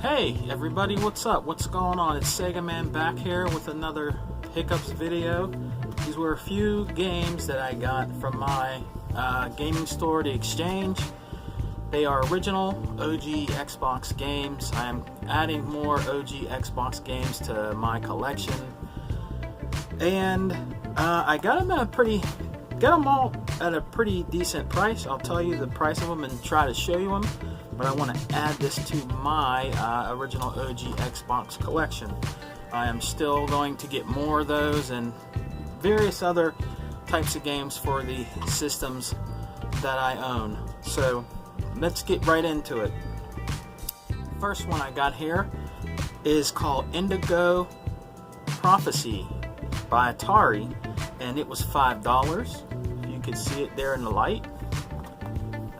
Hey everybody, what's up? What's going on? It's Sega Man back here with another Hiccups video. These were a few games that I got from my gaming store, The Exchange. They are original OG Xbox games. I am adding more OG Xbox games to my collection. And I got them all at a pretty decent price. I'll tell you the price of them and try to show you them. But I want to add this to my original OG Xbox collection. I am still going to get more of those and various other types of games for the systems that I own. So let's get right into it. First one I got here is called Indigo Prophecy by Atari, and it was $5. You can see it there in the light.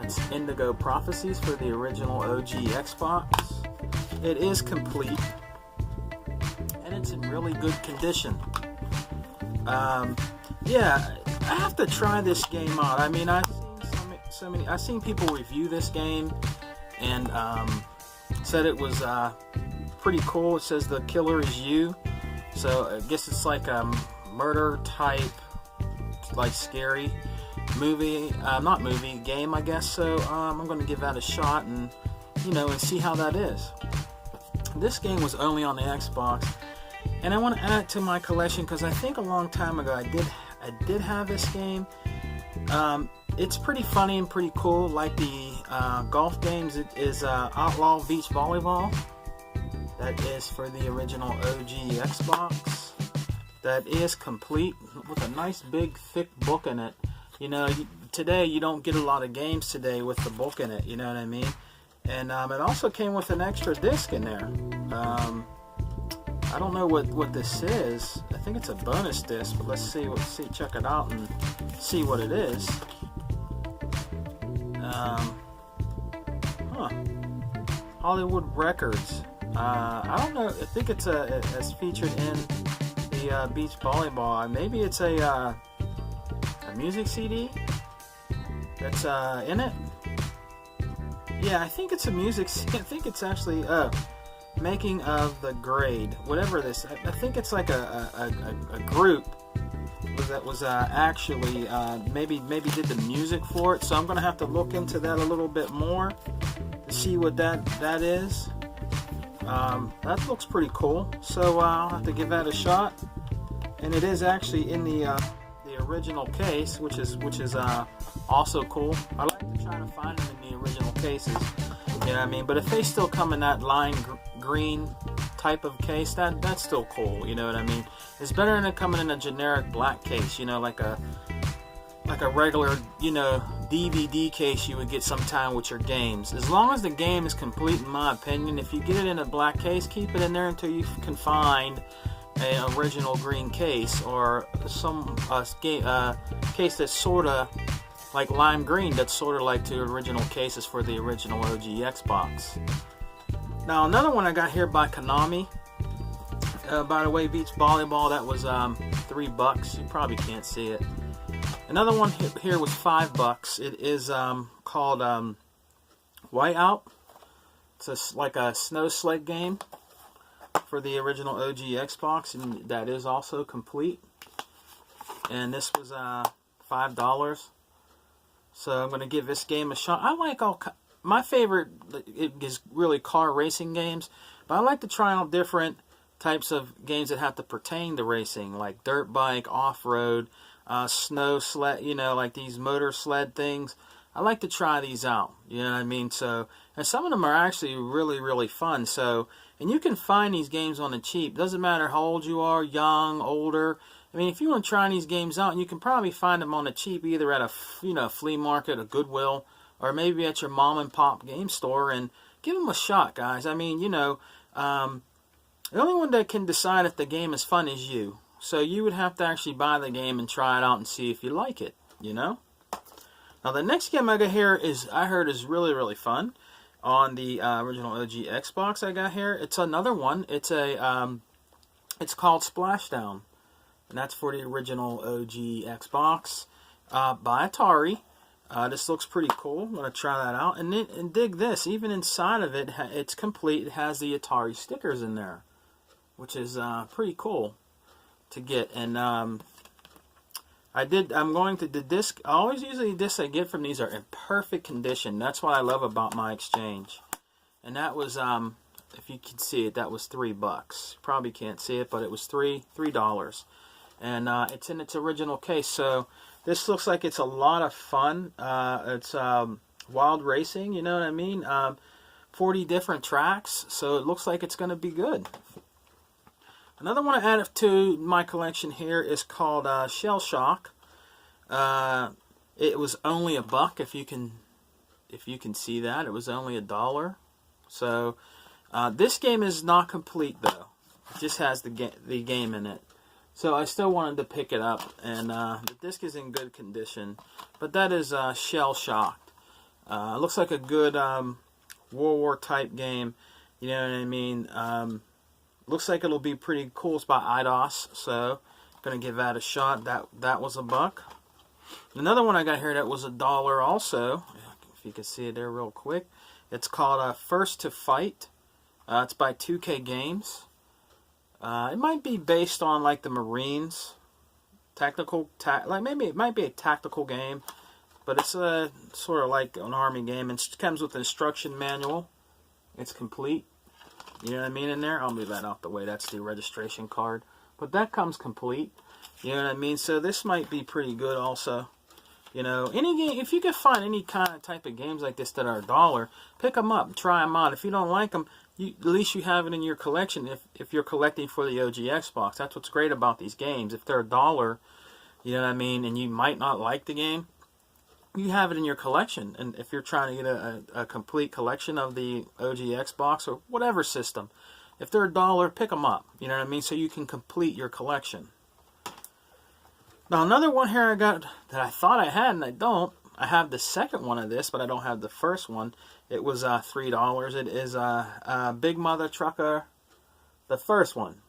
That's Indigo Prophecies for the original OG Xbox. It is complete, and it's in really good condition. Yeah, I have to try this game out. I mean, I've seen people review this game and said it was pretty cool. It says the killer is you, so I guess it's like a murder type, like scary game, I guess. So I'm going to give that a shot and and see how that is. This game was only on the Xbox, and I want to add it to my collection because I think a long time ago I did have this game. It's pretty funny and pretty cool, like the golf games. It is Outlaw Beach Volleyball. That is for the original OG Xbox. That is complete with a nice big thick book in it. Today you don't get a lot of games today with the book in it, you know what I mean? And it also came with an extra disc in there. I don't know what this is. I think it's a bonus disc, but let's check it out and see what it is. Hollywood Records. I don't know. I think it's featured in the beach volleyball. Maybe it's a music CD that's in it. Yeah, I think it's a music CD. I think it's actually Making of the Grade, whatever this. I think it's like a group that was actually maybe did the music for it. So I'm gonna have to look into that a little bit more to see what that is. That looks pretty cool. So I'll have to give that a shot. And it is actually in the original case, which is also cool. I like to try to find them in the original cases, you know what I mean? But if they still come in that lime green type of case, that's still cool, you know what I mean? It's better than it coming in a generic black case, like a regular, DVD case you would get sometime with your games. As long as the game is complete, in my opinion. If you get it in a black case, keep it in there until you can find an original green case or some case that's sort of like lime green, that's sort of like the original cases for the original OG Xbox. Now another one I got here by Konami. By the way, beach volleyball, that was $3. You probably can't see it. Another one here was $5. It is called Whiteout. It's like a snow sled game for the original OG Xbox, and that is also complete. And this was $5. So I'm going to give this game a shot. I like my favorite is really car racing games, but I like to try out different types of games that have to pertain to racing, like dirt bike, off-road, snow sled, like these motor sled things. I like to try these out, you know what I mean? So, and some of them are actually really, really fun. So, and you can find these games on the cheap. Doesn't matter how old you are, young, older. I mean, if you want to try these games out, you can probably find them on the cheap, either at a flea market, a Goodwill, or maybe at your mom and pop game store, and give them a shot, guys. I mean, the only one that can decide if the game is fun is you. So you would have to actually buy the game and try it out and see if you like it, Now the next game I got here I heard is really, really fun on the original OG Xbox I got here. It's another one. It's called Splashdown, and that's for the original OG Xbox by Atari. This looks pretty cool. I'm going to try that out. And dig this. Even inside of it, it's complete. It has the Atari stickers in there, which is pretty cool to get. And I'm going to the disc. Usually the discs I get from these are in perfect condition. That's what I love about my exchange. And that was, if you can see it, that was $3. Probably can't see it, but it was $3. And it's in its original case. So this looks like it's a lot of fun. It's wild racing, you know what I mean? 40 different tracks, so it looks like it's going to be good. Another one I added to my collection here is called Shell Shock. It was only $1 if you can see that. It was only $1. So this game is not complete though. It just has the game in it. So I still wanted to pick it up, and the disc is in good condition. But that is Shell Shocked. Looks like a good World War type game. You know what I mean? Looks like it'll be pretty cool. It's by Eidos, so gonna give that a shot. That was $1. Another one I got here that was $1 also. If you can see it there real quick. It's called First to Fight. It's by 2K Games. It might be based on like the Marines, maybe it might be a tactical game, but it's sort of like an army game. It comes with an instruction manual. It's complete. You know what I mean in there? I'll move that out the way. That's the registration card. But that comes complete. You know what I mean? So this might be pretty good also. You know, any game, if you can find any kind of type of games like this that are $1, pick them up and try them out. If you don't like them, at least you have it in your collection if you're collecting for the OG Xbox. That's what's great about these games. If they're $1, you know what I mean, and you might not like the game, you have it in your collection. And if you're trying to get a complete collection of the OG Xbox or whatever system, if they're $1, pick them up. You know what I mean? So you can complete your collection. Now another one here I got that I thought I had and I don't. I have the second one of this, but I don't have the first one. It was $3. It is Big Mother Trucker, the first one.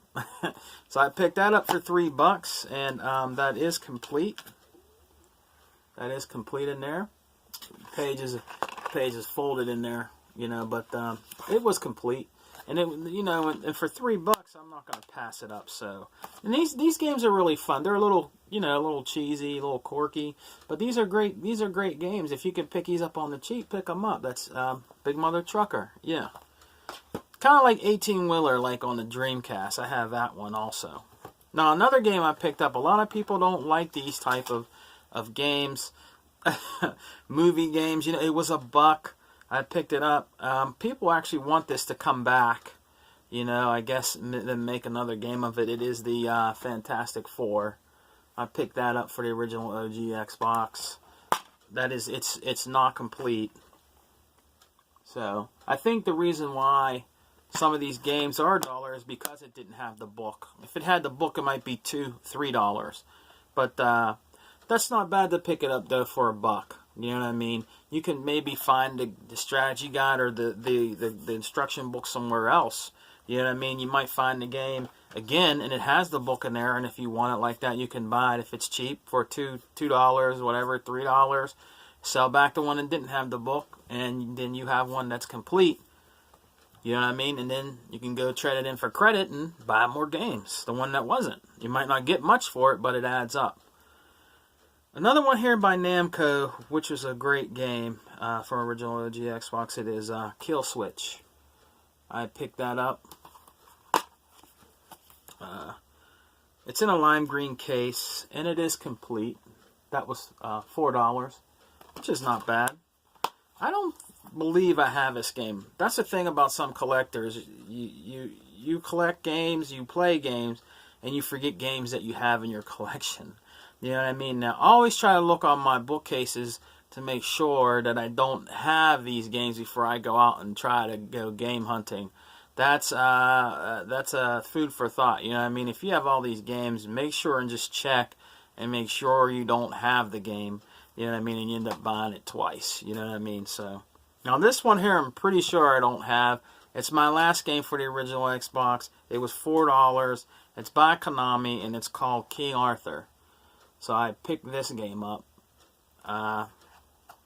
So I picked that up for $3, and that is complete. That is complete in there. Page is folded in there, you know, but it was complete. And it, you know, and for $3, I'm not going to pass it up. So, and these games are really fun. They're a little, you know, a little cheesy, a little quirky, but these are great. These are great games. If you can pick these up on the cheap, pick them up. That's Big Mother Trucker. Yeah, kind of like 18-wheeler, like on the Dreamcast. I have that one also. Now another game I picked up. A lot of people don't like these type of games, movie games. You know, it was $1. I picked it up. People actually want this to come back. You know, I guess then make another game of it. It is the Fantastic Four. I picked that up for the original OG Xbox. That is, it's not complete. So I think the reason why some of these games are $1 is because it didn't have the book. If it had the book, it might be $2, $3. But that's not bad to pick it up though for $1. You know what I mean? You can maybe find the strategy guide or the instruction book somewhere else. You know what I mean? You might find the game again, and it has the book in there. And if you want it like that, you can buy it if it's cheap for $2, whatever, $3. Sell back the one that didn't have the book, and then you have one that's complete. You know what I mean? And then you can go trade it in for credit and buy more games. The one that wasn't. You might not get much for it, but it adds up. Another one here by Namco, which was a great game from original OG Xbox. It is Kill Switch. I picked that up. It's in a lime green case, and it is complete. That was $4, which is not bad. I don't believe I have this game. That's the thing about some collectors. You collect games, you play games, and you forget games that you have in your collection. You know what I mean? Now, I always try to look on my bookcases to make sure that I don't have these games before I go out and try to go game hunting. That's food for thought. You know what I mean? If you have all these games, make sure and just check and make sure you don't have the game. You know what I mean? And you end up buying it twice. You know what I mean? So now this one here, I'm pretty sure I don't have. It's my last game for the original Xbox. It was $4. It's by Konami, and it's called King Arthur. So I picked this game up.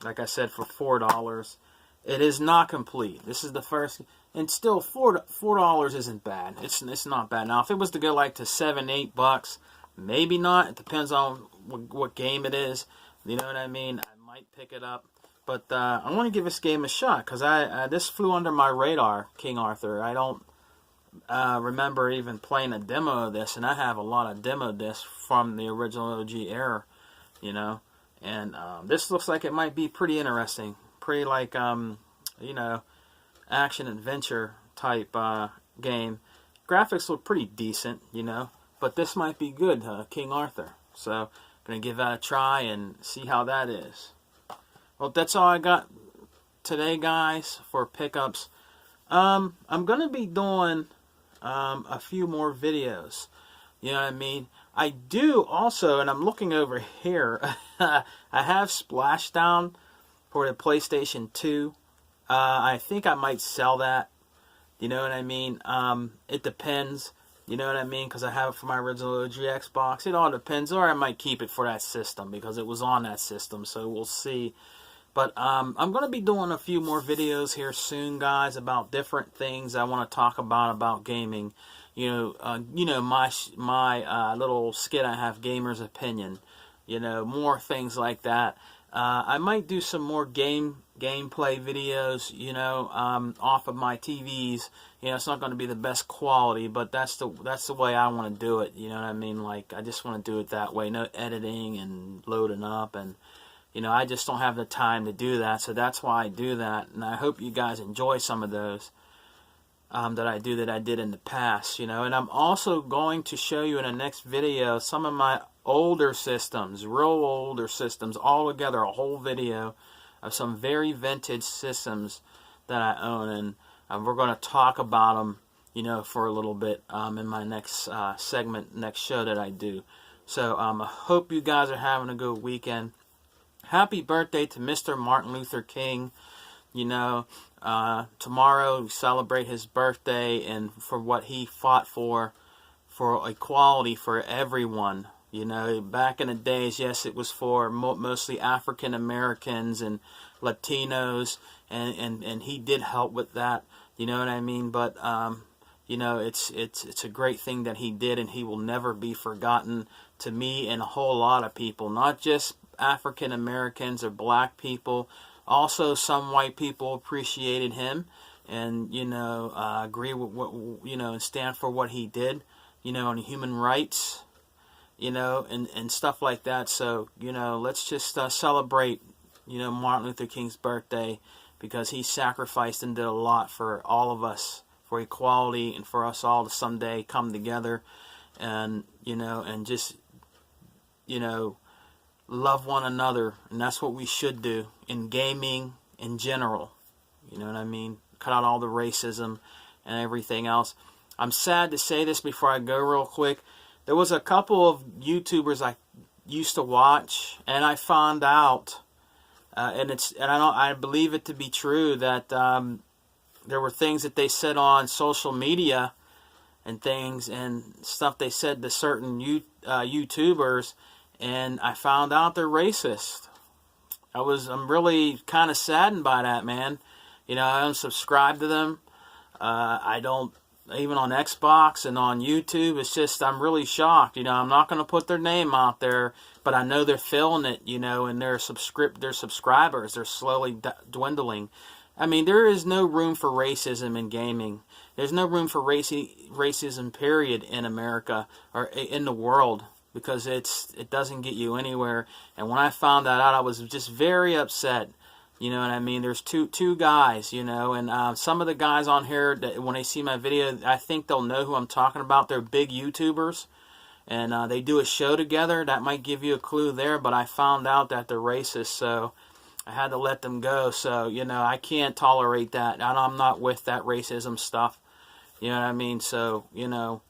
like I said, for $4. It is not complete. This is the first, and still $4 isn't bad. It's not bad. Now, if it was to go like to $7-8, maybe not. It depends on what game it is. You know what I mean? I might pick it up. But I want to give this game a shot because this flew under my radar, King Arthur. I don't remember even playing a demo of this, and I have a lot of demo discs from the original OG era, you know. And this looks like it might be pretty interesting. Pretty like, you know, action-adventure type game. Graphics look pretty decent, you know. But this might be good, King Arthur. So, going to give that a try and see how that is. Well, that's all I got today, guys, for pickups. I'm going to be doing a few more videos. You know what I mean? I do also, and I'm looking over here, I have Splashdown for the PlayStation 2. I think I might sell that. You know what I mean? It depends. You know what I mean? Because I have it for my original OG Xbox. It all depends. Or I might keep it for that system because it was on that system. So we'll see. But I'm going to be doing a few more videos here soon, guys, about different things I want to talk about gaming. You know, my little skit I have, Gamer's Opinion. You know, more things like that. I might do some more gameplay videos, you know, off of my TVs. You know, it's not going to be the best quality, but that's the way I want to do it. You know what I mean? Like, I just want to do it that way. No editing and loading up, and you know, I just don't have the time to do that. So that's why I do that, and I hope you guys enjoy some of those that I did in the past. You know, and I'm also going to show you in the next video some of my older systems, real older systems, all together, a whole video of some very vintage systems that I own, and we're going to talk about them, you know, for a little bit in my next segment, next show that I do. So I hope you guys are having a good weekend. Happy birthday to Mr. Martin Luther King. You know, tomorrow we celebrate his birthday and for what he fought for equality for everyone. You know, back in the days, yes, it was for mostly African Americans and Latinos, and he did help with that. You know what I mean? But you know, it's a great thing that he did, and he will never be forgotten to me and a whole lot of people, not just African Americans or black people. Also, some white people appreciated him, and you know, agree with what, you know, and stand for what he did. You know, on human rights. You know, and stuff like that. So, you know, let's just celebrate, you know, Martin Luther King's birthday, because he sacrificed and did a lot for all of us, for equality, and for us all to someday come together and, you know, and just, you know, love one another. And that's what we should do in gaming in general. You know what I mean? Cut out all the racism and everything else. I'm sad to say this before I go real quick. There was a couple of YouTubers I used to watch, and I found out, and I believe it to be true, that there were things that they said on social media and things and stuff they said to certain YouTubers, and I found out they're racist. I'm really kind of saddened by that, man. You know, I don't subscribe to them. I don't. Even on Xbox and on YouTube, it's just, I'm really shocked. You know, I'm not going to put their name out there, but I know they're feeling it, you know, and their subscribers, they're slowly dwindling. I mean, there is no room for racism in gaming. There's no room for racism, period, in America or in the world, because it doesn't get you anywhere. And when I found that out, I was just very upset. You know what I mean? There's two guys, you know, and some of the guys on here, that when they see my video, I think they'll know who I'm talking about. They're big YouTubers, and they do a show together. That might give you a clue there, but I found out that they're racist, so I had to let them go. So, you know, I can't tolerate that. I'm not with that racism stuff. You know what I mean? So, you know,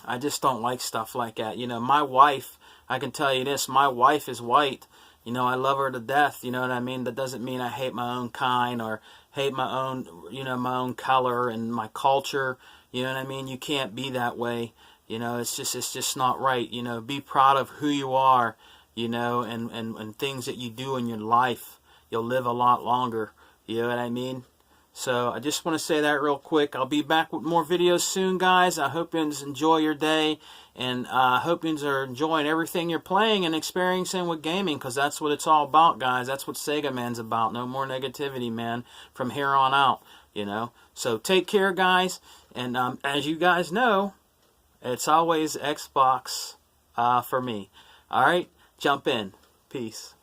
I just don't like stuff like that. You know, my wife, I can tell you this, my wife is white. You know, I love her to death, you know what I mean? That doesn't mean I hate my own kind or hate my own, you know, my own color and my culture. You know what I mean? You can't be that way. You know, it's just not right. You know, be proud of who you are, you know, and things that you do in your life. you'll live a lot longer. You know what I mean? So I just want to say that real quick. I'll be back with more videos soon, guys. I hope you enjoy your day, and I hope you are enjoying everything you're playing and experiencing with gaming, because that's what it's all about, guys. That's what Sega Man's about. No more negativity, man, from here on out, you know. So take care, guys, and as you guys know, it's always Xbox for me. All right, jump in. Peace.